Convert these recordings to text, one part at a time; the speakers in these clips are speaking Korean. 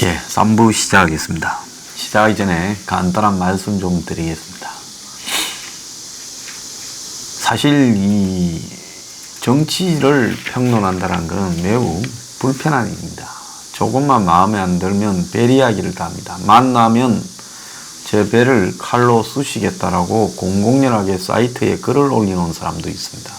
예, 3부 시작하겠습니다. 시작하기 전에 간단한 말씀 좀 드리겠습니다. 사실 이 정치를 평론한다는 것은 매우 불편한 일입니다. 조금만 마음에 안 들면 벨 이야기를 다 합니다. 만나면 제 배를 칼로 쑤시겠다라고 공공연하게 사이트에 글을 올리는 사람도 있습니다.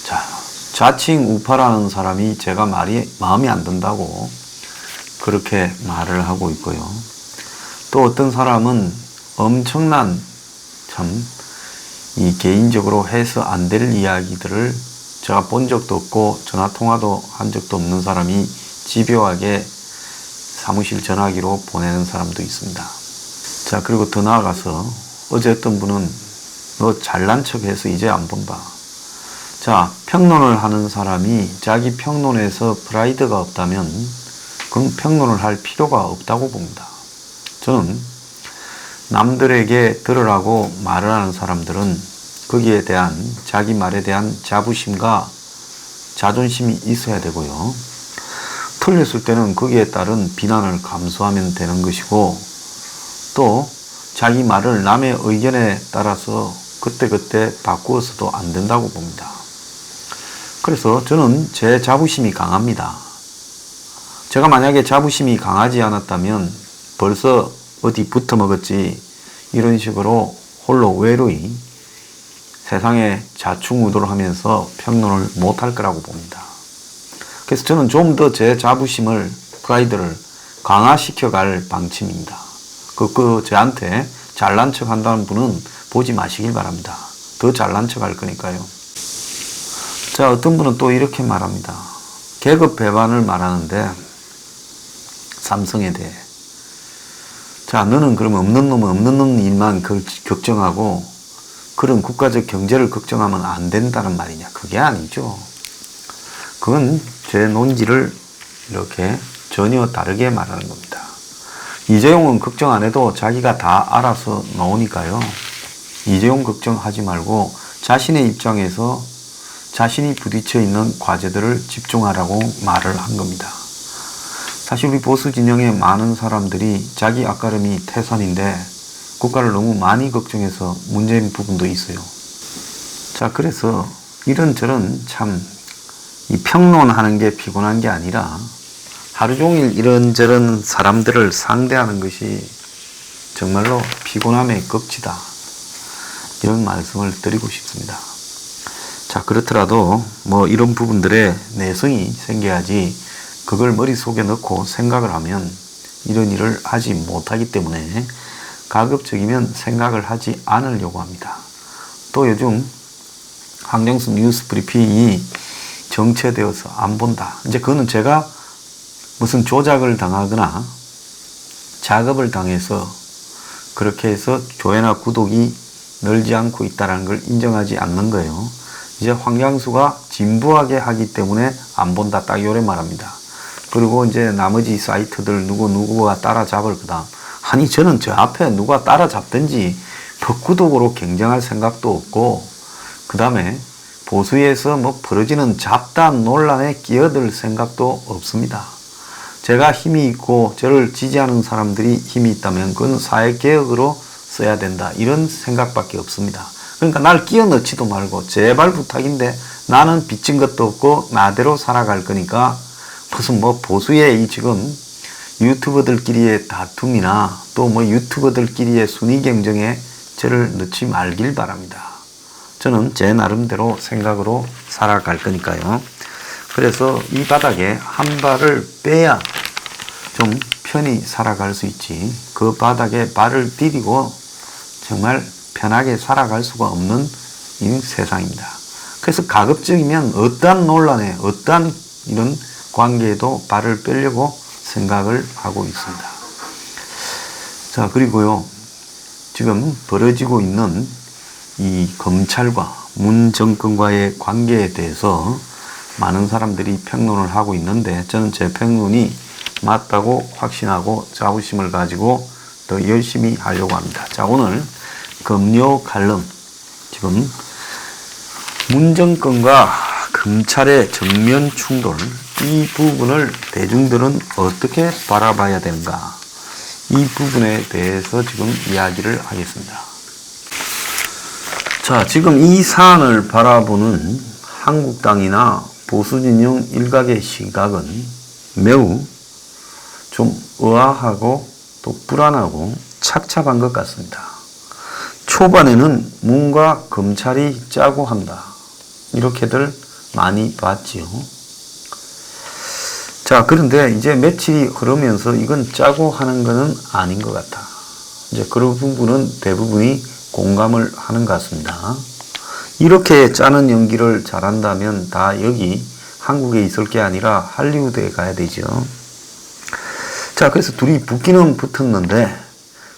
자, 자칭 우파라는 사람이 제가 마음에 안 든다고 그렇게 말을 하고 있고요. 또 어떤 사람은 엄청난 이 개인적으로 해서 안 될 이야기들을 제가 본 적도 없고 전화 통화도 한 적도 없는 사람이 집요하게 사무실 전화기로 보내는 사람도 있습니다. 자, 그리고 더 나아가서 어제 어떤 분은 너 잘난 척해서 이제 안 본다. 자, 평론을 하는 사람이 자기 평론에서 프라이드가 없다면 그건 평론을 할 필요가 없다고 봅니다. 저는 남들에게 들으라고 말을 하는 사람들은 거기에 대한 자기 말에 대한 자부심과 자존심이 있어야 되고요. 틀렸을 때는 거기에 따른 비난을 감수하면 되는 것이고, 또 자기 말을 남의 의견에 따라서 그때그때 바꾸어서도 안 된다고 봅니다. 그래서 저는 제 자부심이 강합니다. 제가 만약에 자부심이 강하지 않았다면 벌써 어디 붙어먹었지 이런 식으로 홀로 외로이 세상에 자충우돌 하면서 평론을 못할 거라고 봅니다. 그래서 저는 좀 더 제 자부심을, 프라이드를 강화시켜 갈 방침입니다. 저한테 잘난 척 한다는 분은 보지 마시길 바랍니다. 더 잘난 척 할 거니까요. 자, 어떤 분은 또 이렇게 말합니다. 계급 배반을 말하는데 삼성에 대해. 자, 너는 그럼 없는 놈은 없는 놈 일만 걱정하고 그런 국가적 경제를 걱정하면 안 된다는 말이냐. 그게 아니죠. 그건 제 논지를 이렇게 전혀 다르게 말하는 겁니다. 이재용은 걱정 안 해도 자기가 다 알아서 나오니까요. 이재용 걱정하지 말고 자신의 입장에서 자신이 부딪혀 있는 과제들을 집중하라고 말을 한 겁니다. 사실 우리 보수 진영의 많은 사람들이 자기 앞가림이 태산인데 국가를 너무 많이 걱정해서 문제인 부분도 있어요. 자, 그래서 이런저런 이 평론하는 게 피곤한 게 아니라 하루 종일 이런저런 사람들을 상대하는 것이 정말로 피곤함의 극치다. 이런 말씀을 드리고 싶습니다. 자, 그렇더라도 뭐 이런 부분들에 내성이 생겨야지 그걸 머릿속에 넣고 생각을 하면 이런 일을 하지 못하기 때문에 가급적이면 생각을 하지 않으려고 합니다. 또 요즘 황정수 뉴스 브리핑이 정체되어서 안 본다. 이제 그거는 제가 무슨 조작을 당하거나 작업을 당해서 그렇게 해서 조회나 구독이 늘지 않고 있다는 걸 인정하지 않는 거예요. 이제 황장수가 진부하게 하기 때문에 안 본다. 딱 요래 말합니다. 그리고 이제 나머지 사이트들 누구가 따라잡을 거다. 아니, 저는 저 앞에 누가 따라잡든지 뭐 구독으로 경쟁할 생각도 없고, 그 다음에 보수에서 뭐 벌어지는 잡다한 논란에 끼어들 생각도 없습니다. 제가 힘이 있고 저를 지지하는 사람들이 힘이 있다면 그건 사회개혁으로 써야 된다. 이런 생각밖에 없습니다. 그러니까 날 끼어 넣지도 말고 제발 부탁인데 나는 빚진 것도 없고 나대로 살아갈 거니까 무슨 뭐 보수의 이 지금 유튜버들끼리의 다툼이나 또 뭐 유튜버들끼리의 순위 경쟁에 저를 넣지 말길 바랍니다. 저는 제 나름대로 생각으로 살아갈 거니까요. 그래서 이 바닥에 한 발을 빼야 좀 편히 살아갈 수 있지. 그 바닥에 발을 디디고 정말 편하게 살아갈 수가 없는 이 세상입니다. 그래서 가급적이면 어떠한 논란에, 어떠한 이런 관계에도 발을 빼려고 생각을 하고 있습니다. 자, 그리고요, 지금 벌어지고 있는 이 검찰과 문 정권과의 관계에 대해서 많은 사람들이 평론을 하고 있는데 저는 제 평론이 맞다고 확신하고 자부심을 가지고 더 열심히 하려고 합니다. 자, 오늘 검료 칼럼, 지금 문 정권과 검찰의 정면 충돌, 이 부분을 대중들은 어떻게 바라봐야 되는가? 이 부분에 대해서 지금 이야기를 하겠습니다. 자, 지금 이 사안을 바라보는 한국당이나 보수진영 일각의 시각은 매우 좀 의아하고 또 불안하고 착잡한 것 같습니다. 초반에는 뭔가 검찰이 짜고 한다, 이렇게들 많이 봤지요. 자, 그런데 이제 며칠이 흐르면서 이건 짜고 하는 것은 아닌 것 같아. 이제 그런 부분은 대부분이 공감을 하는 것 같습니다. 이렇게 짜는 연기를 잘한다면 다 여기 한국에 있을 게 아니라 할리우드에 가야 되죠. 자, 그래서 둘이 붙기는 붙었는데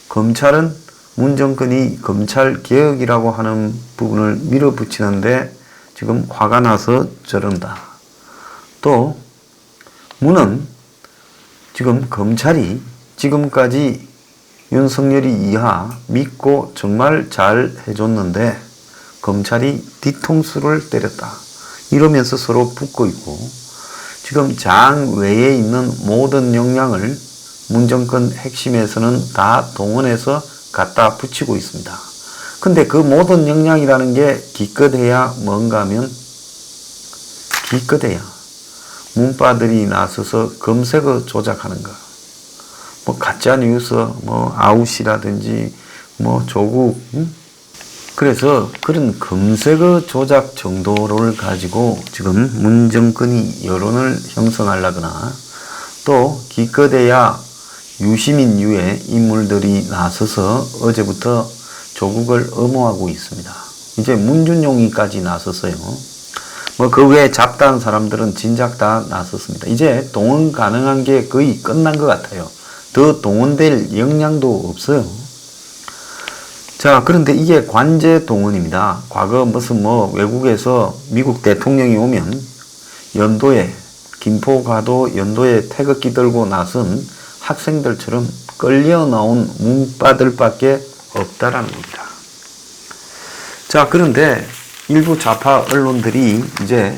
검찰은 문정권이 검찰 개혁이라고 하는 부분을 밀어붙이는데 지금 화가 나서 저런다. 또 문은 지금 검찰이 지금까지 윤석열이 이하 믿고 정말 잘 해줬는데 검찰이 뒤통수를 때렸다, 이러면서 서로 붙고 있고, 지금 장 외에 있는 모든 역량을 문정권 핵심에서는 다 동원해서 갖다 붙이고 있습니다. 근데 그 모든 역량이라는 게 기껏해야 뭔가 하면, 기껏해야 문바들이 나서서 검색어 조작하는 거, 뭐 가짜뉴스, 뭐 아웃이라든지 뭐 조국, 그래서 그런 검색어 조작 정도를 가지고 지금 문정권이 여론을 형성하려거나, 또 기껏해야 유시민 유의 인물들이 나서서 어제부터 조국을 엄호하고 있습니다. 이제 문준용이까지 나섰어요. 뭐 그 외에 잡다한 사람들은 진작 다 나섰습니다. 이제 동원 가능한 게 거의 끝난 것 같아요. 더 동원될 역량도 없어요. 자, 그런데 이게 관제 동원입니다. 과거 무슨 뭐 외국에서 미국 대통령이 오면 연도에, 김포 가도 연도에 태극기 들고 나선 학생들처럼 끌려 나온 문바들밖에 없다라는 겁니다. 자, 그런데 일부 좌파 언론들이 이제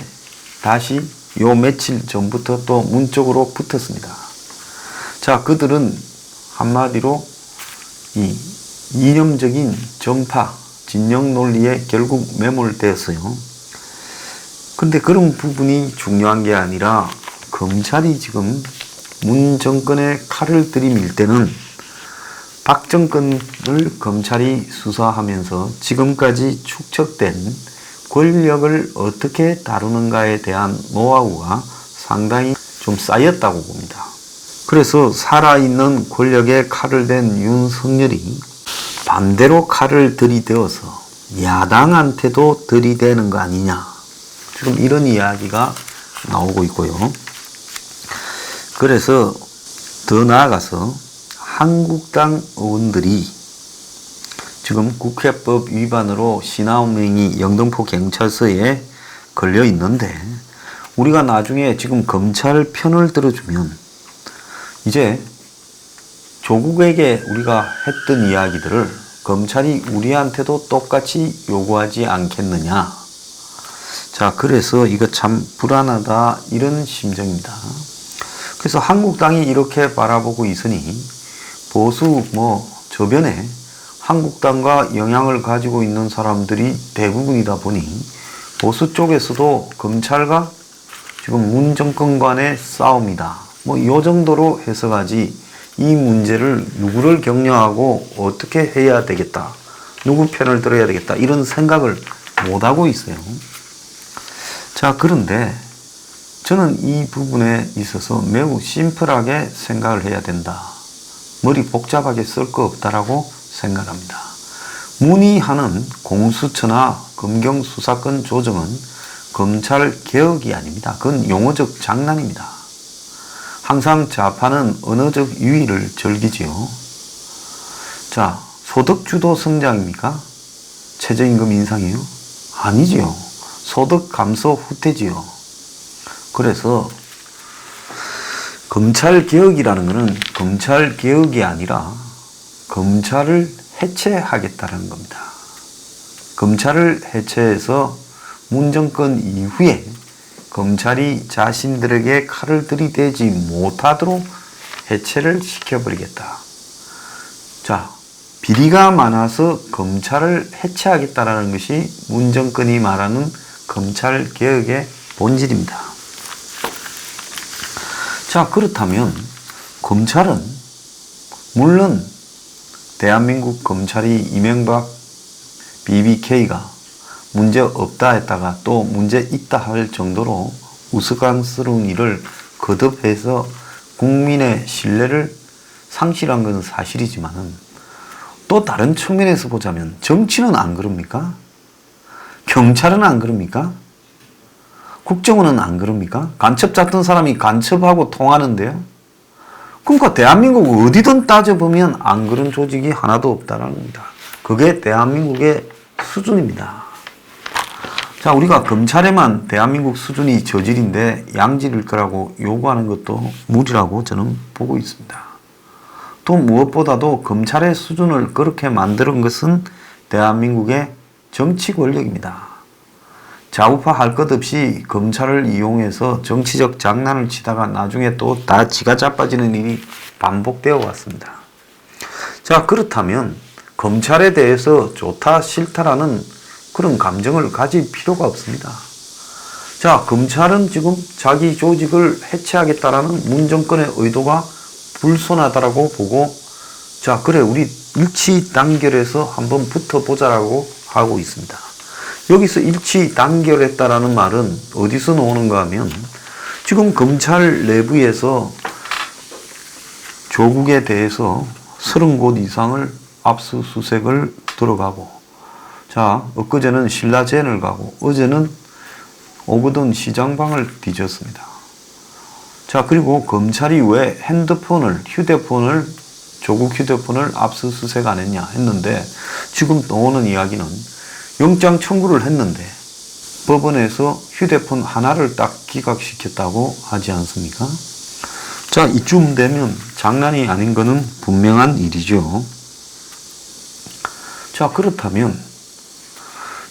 다시 요 며칠 전부터 또 문 쪽으로 붙었습니다. 자, 그들은 한마디로 이 이념적인 정파, 진영 논리에 결국 매몰되었어요. 근데 그런 부분이 중요한 게 아니라 검찰이 지금 문 정권의 칼을 들이밀 때는 박 정권을 검찰이 수사하면서 지금까지 축적된 권력을 어떻게 다루는가에 대한 노하우가 상당히 좀 쌓였다고 봅니다. 그래서 살아있는 권력에 칼을 댄 윤석열이 반대로 칼을 들이대어서 야당한테도 들이대는 거 아니냐, 지금 이런 이야기가 나오고 있고요. 그래서 더 나아가서 한국당 의원들이 지금 국회법 위반으로 신하은행이 영등포 경찰서에 걸려 있는데, 우리가 나중에 지금 검찰 편을 들어주면 이제 조국에게 우리가 했던 이야기들을 검찰이 우리한테도 똑같이 요구하지 않겠느냐. 자, 그래서 이거 참 불안하다, 이런 심정입니다. 그래서 한국당이 이렇게 바라보고 있으니 보수 저변에 한국당과 영향을 가지고 있는 사람들이 대부분이다 보니 보수 쪽에서도 검찰과 지금 문 정권 간의 싸움이다, 요 정도로 해석하지, 이 문제를 누구를 격려하고 어떻게 해야 되겠다, 누구 편을 들어야 되겠다, 이런 생각을 못하고 있어요. 자, 그런데 저는 이 부분에 있어서 매우 심플하게 생각을 해야 된다, 머리 복잡하게 쓸 거 없다라고 생각합니다. 문이 하는 공수처나 검경수사권 조정은 검찰 개혁이 아닙니다. 그건 용어적 장난입니다. 항상 좌파는 언어적 유의를 즐기지요. 자, 소득주도 성장입니까? 최저임금 인상이요? 아니지요. 소득 감소 후퇴지요. 그래서 검찰 개혁이라는 것은 검찰 개혁이 아니라 검찰을 해체하겠다는 겁니다. 검찰을 해체해서 문정권 이후에 검찰이 자신들에게 칼을 들이대지 못하도록 해체를 시켜버리겠다. 자, 비리가 많아서 검찰을 해체하겠다라는 것이 문 정권이 말하는 검찰개혁의 본질입니다. 자, 그렇다면 검찰은 물론 대한민국 검찰이 이명박 BBK가 문제 없다 했다가 또 문제 있다 할 정도로 우스꽝스러운 일을 거듭해서 국민의 신뢰를 상실한 것은 사실이지만은 또 다른 측면에서 보자면 정치는 안 그럽니까? 경찰은 안 그럽니까? 국정원은 안 그럽니까? 간첩 잡던 사람이 간첩하고 통하는데요. 그러니까 대한민국 어디든 따져보면 안 그런 조직이 하나도 없다는 겁니다. 그게 대한민국의 수준입니다. 자, 우리가 검찰에만 대한민국 수준이 저질인데 양질일 거라고 요구하는 것도 무리라고 저는 보고 있습니다. 또 무엇보다도 검찰의 수준을 그렇게 만드는 것은 대한민국의 정치 권력입니다. 좌우파 할 것 없이 검찰을 이용해서 정치적 장난을 치다가 나중에 또 다 지가 자빠지는 일이 반복되어 왔습니다. 자, 그렇다면 검찰에 대해서 좋다 싫다라는 그런 감정을 가질 필요가 없습니다. 자, 검찰은 지금 자기 조직을 해체하겠다라는 문 정권의 의도가 불손하다라고 보고, 자, 그래, 우리 일치 단결해서 한번 붙어보자라고 하고 있습니다. 여기서 일치 단결했다라는 말은 어디서 나오는가 하면 지금 검찰 내부에서 조국에 대해서 30곳 이상을 압수수색을 들어가고, 자, 엊그제는 신라젠을 가고 어제는 오거돈 시장방을 뒤졌습니다. 자, 그리고 검찰이 왜 휴대폰을 조국 휴대폰을 압수수색 안 했냐 했는데 지금 나오는 이야기는 영장 청구를 했는데 법원에서 휴대폰 하나를 딱 기각시켰다고 하지 않습니까? 자, 이쯤 되면 장난이 아닌 것은 분명한 일이죠. 자, 그렇다면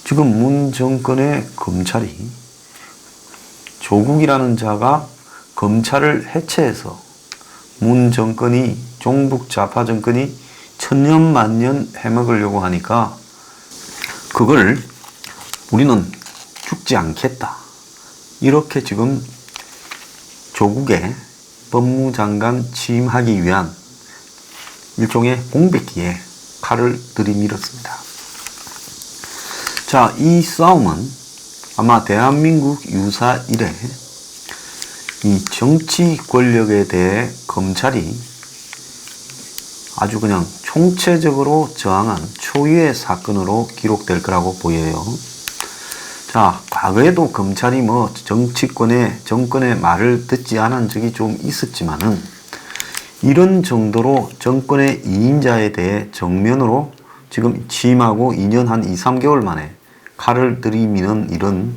지금 문 정권의 검찰이 조국이라는 자가 검찰을 해체해서 문 정권이 종북 좌파 정권이 천년만년 해먹으려고 하니까 그걸 우리는 죽지 않겠다. 이렇게 지금 조국의 법무장관 취임하기 위한 일종의 공백기에 칼을 들이밀었습니다. 자, 이 싸움은 아마 대한민국 유사 이래 이 정치 권력에 대해 검찰이 아주 그냥 총체적으로 저항한 초유의 사건으로 기록될 거라고 보여요. 자, 과거에도 검찰이 정권의 말을 듣지 않은 적이 좀 있었지만은 이런 정도로 정권의 이임자에 대해 정면으로 지금 취임하고 2년 한 2, 3개월 만에 칼을 들이미는 일은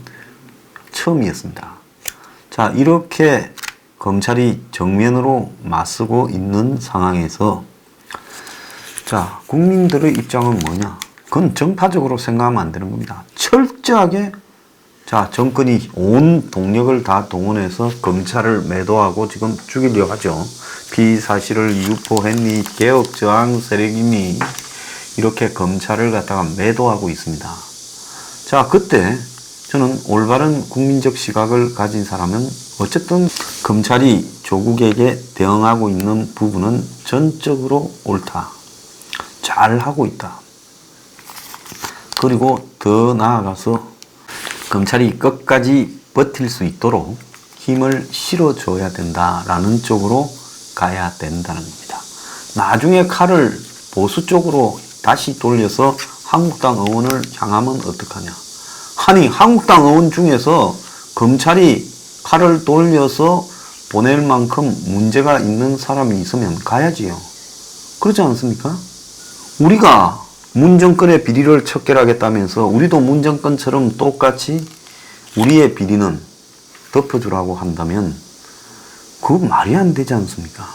처음이었습니다. 자, 이렇게 검찰이 정면으로 맞서고 있는 상황에서 자, 국민들의 입장은 뭐냐? 그건 정파적으로 생각하면 안 되는 겁니다. 철저하게 자, 정권이 온 동력을 다 동원해서 검찰을 매도하고 지금 죽이려 하죠. 피사실을 유포했니, 개혁 저항 세력이니 이렇게 검찰을 갖다가 매도하고 있습니다. 자, 그때 저는 올바른 국민적 시각을 가진 사람은 어쨌든 검찰이 조국에게 대응하고 있는 부분은 전적으로 옳다. 잘 하고 있다. 그리고 더 나아가서 검찰이 끝까지 버틸 수 있도록 힘을 실어줘야 된다라는 쪽으로 가야 된다는 겁니다. 나중에 칼을 보수 쪽으로 다시 돌려서 한국당 의원을 향하면 어떡하냐. 아니, 한국당 의원 중에서 검찰이 칼을 돌려서 보낼 만큼 문제가 있는 사람이 있으면 가야지요. 그렇지 않습니까? 우리가 문정권의 비리를 척결하겠다면서 우리도 문정권처럼 똑같이 우리의 비리는 덮어주라고 한다면 그거 말이 안 되지 않습니까?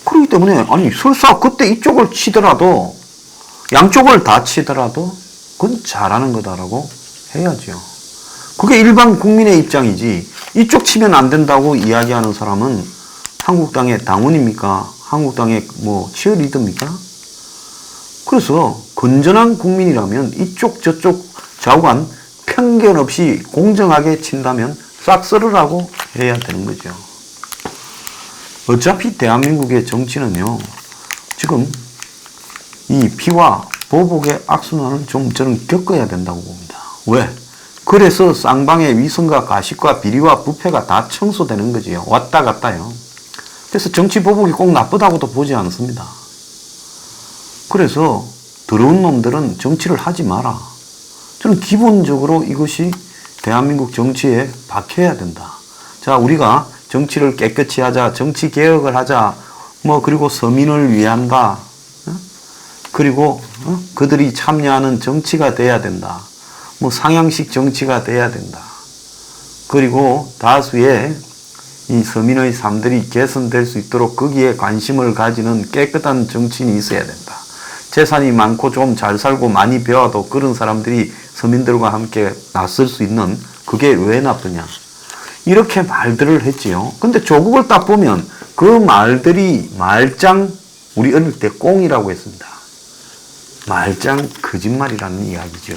그렇기 때문에 아니 설사 그때 이쪽을 치더라도 양쪽을 다 치더라도 그건 잘하는 거다라고 해야죠. 그게 일반 국민의 입장이지. 이쪽 치면 안 된다고 이야기하는 사람은 한국당의 당원입니까? 한국당의 뭐 치어리더입니까? 그래서 건전한 국민이라면 이쪽 저쪽 좌우간 편견 없이 공정하게 친다면 싹 썰으라고 해야 되는 거죠. 어차피 대한민국의 정치는요, 지금 이 피와 보복의 악순환을 좀 저는 겪어야 된다고 봅니다. 왜? 그래서 쌍방의 위선과 가식과 비리와 부패가 다 청소되는 거지요. 왔다 갔다요. 그래서 정치 보복이 꼭 나쁘다고도 보지 않습니다. 그래서 더러운 놈들은 정치를 하지 마라. 저는 기본적으로 이것이 대한민국 정치에 박혀야 된다. 자, 우리가 정치를 깨끗이 하자, 정치 개혁을 하자, 뭐 그리고 서민을 위한다. 그리고 그들이 참여하는 정치가 돼야 된다. 뭐 상향식 정치가 돼야 된다. 그리고 다수의 이 서민의 삶들이 개선될 수 있도록 거기에 관심을 가지는 깨끗한 정치인이 있어야 된다. 재산이 많고 좀 잘 살고 많이 배워도 그런 사람들이 서민들과 함께 나설 수 있는, 그게 왜 나쁘냐. 이렇게 말들을 했지요. 근데 조국을 딱 보면 그 말들이 말짱, 우리 어릴 때 꽁이라고 했습니다. 말짱 거짓말이라는 이야기죠.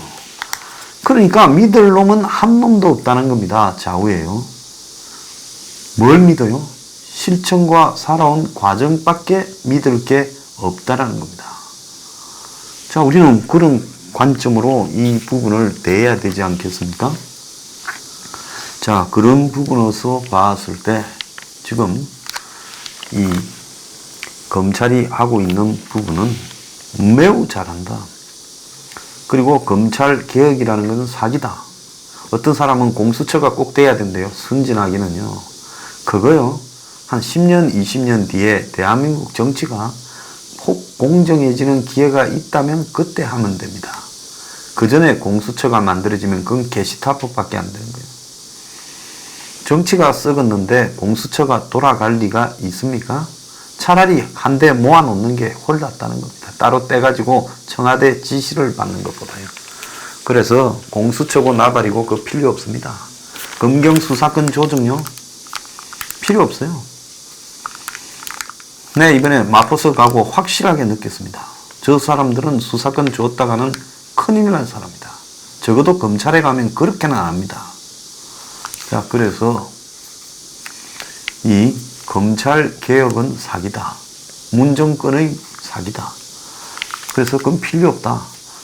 그러니까 믿을 놈은 한 놈도 없다는 겁니다. 좌우예요. 뭘 믿어요? 실천과 살아온 과정밖에 믿을 게 없다라는 겁니다. 자, 우리는 그런 관점으로 이 부분을 대해야 되지 않겠습니까? 자, 그런 부분에서 봤을 때 지금 이 검찰이 하고 있는 부분은 매우 잘한다. 그리고 검찰 개혁이라는 것은 사기다. 어떤 사람은 공수처가 꼭 돼야 된대요. 순진하기는요. 그거요. 한 10년, 20년 뒤에 대한민국 정치가 혹 공정해지는 기회가 있다면 그때 하면 됩니다. 그 전에 공수처가 만들어지면 그건 게시타법밖에 안 되는 거예요. 정치가 썩었는데 공수처가 돌아갈 리가 있습니까? 차라리 한 대 모아놓는 게 홀랐다는 겁니다. 따로 떼가지고 청와대 지시를 받는 것보다요. 그래서 공수처고 나발이고 그거 필요 없습니다. 검경 수사권 조정요? 필요 없어요. 네, 이번에 마포서 가고 확실하게 느꼈습니다. 저 사람들은 수사권 줬다가는 큰일 날 사람이다. 적어도 검찰에 가면 그렇게는 안 합니다. 자, 그래서 이 검찰 개혁은 사기다. 문정권의 사기다. 그래서 그건 필요 없다.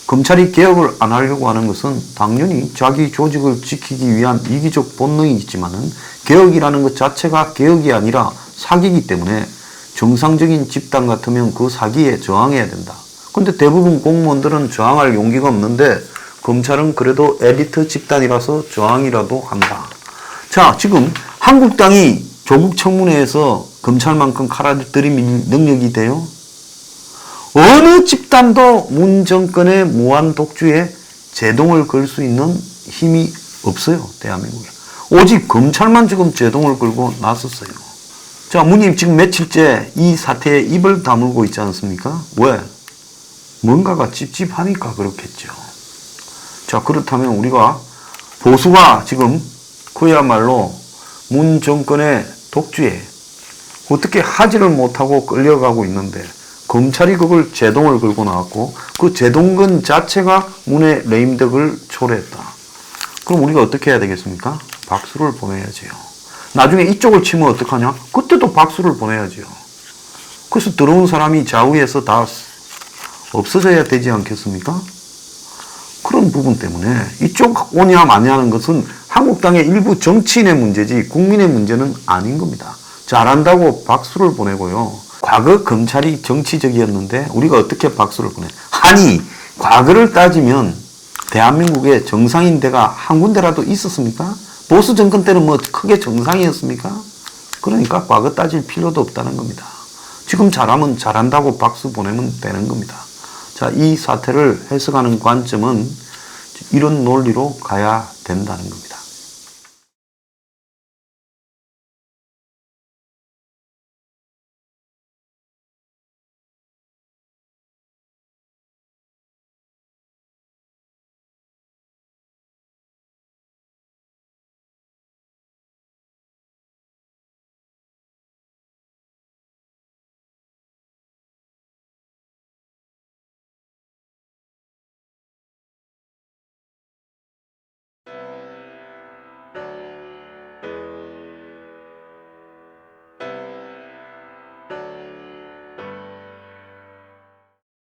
검찰이 개혁을 안 하려고 하는 것은 당연히 자기 조직을 지키기 위한 이기적 본능이 있지만은 개혁이라는 것 자체가 개혁이 아니라 사기이기 때문에 정상적인 집단 같으면 그 사기에 저항해야 된다. 근데 대부분 공무원들은 저항할 용기가 없는데 검찰은 그래도 엘리트 집단이라서 저항이라도 한다. 자, 지금 한국당이 조국 청문회에서 검찰만큼 칼을 들이밀 능력이 돼요? 어느 집단도 문 정권의 무한 독주에 제동을 걸 수 있는 힘이 없어요. 대한민국에. 오직 검찰만 지금 제동을 걸고 나섰어요. 자, 문님 지금 며칠째 이 사태에 입을 다물고 있지 않습니까? 왜? 뭔가가 찝찝하니까 그렇겠죠. 자, 그렇다면 우리가 보수가 지금 그야말로 문 정권의 독주에 어떻게 하지를 못하고 끌려가고 있는데 검찰이 그걸 제동을 걸고 나왔고 그 제동근 자체가 문의 레임덕을 초래했다. 그럼 우리가 어떻게 해야 되겠습니까? 박수를 보내야지요. 나중에 이쪽을 치면 어떡하냐? 그때도 박수를 보내야지요. 그래서 들어온 사람이 좌우에서 다 없어져야 되지 않겠습니까? 그런 부분 때문에 이쪽 오냐 마냐는 것은 한국당의 일부 정치인의 문제지 국민의 문제는 아닌 겁니다. 잘한다고 박수를 보내고요. 과거 검찰이 정치적이었는데 우리가 어떻게 박수를 보내? 아니, 과거를 따지면 대한민국에 정상인 데가 한 군데라도 있었습니까? 보수 정권 때는 뭐 크게 정상이었습니까? 그러니까 과거 따질 필요도 없다는 겁니다. 지금 잘하면 잘한다고 박수 보내면 되는 겁니다. 자, 이 사태를 해석하는 관점은 이런 논리로 가야 된다는 겁니다.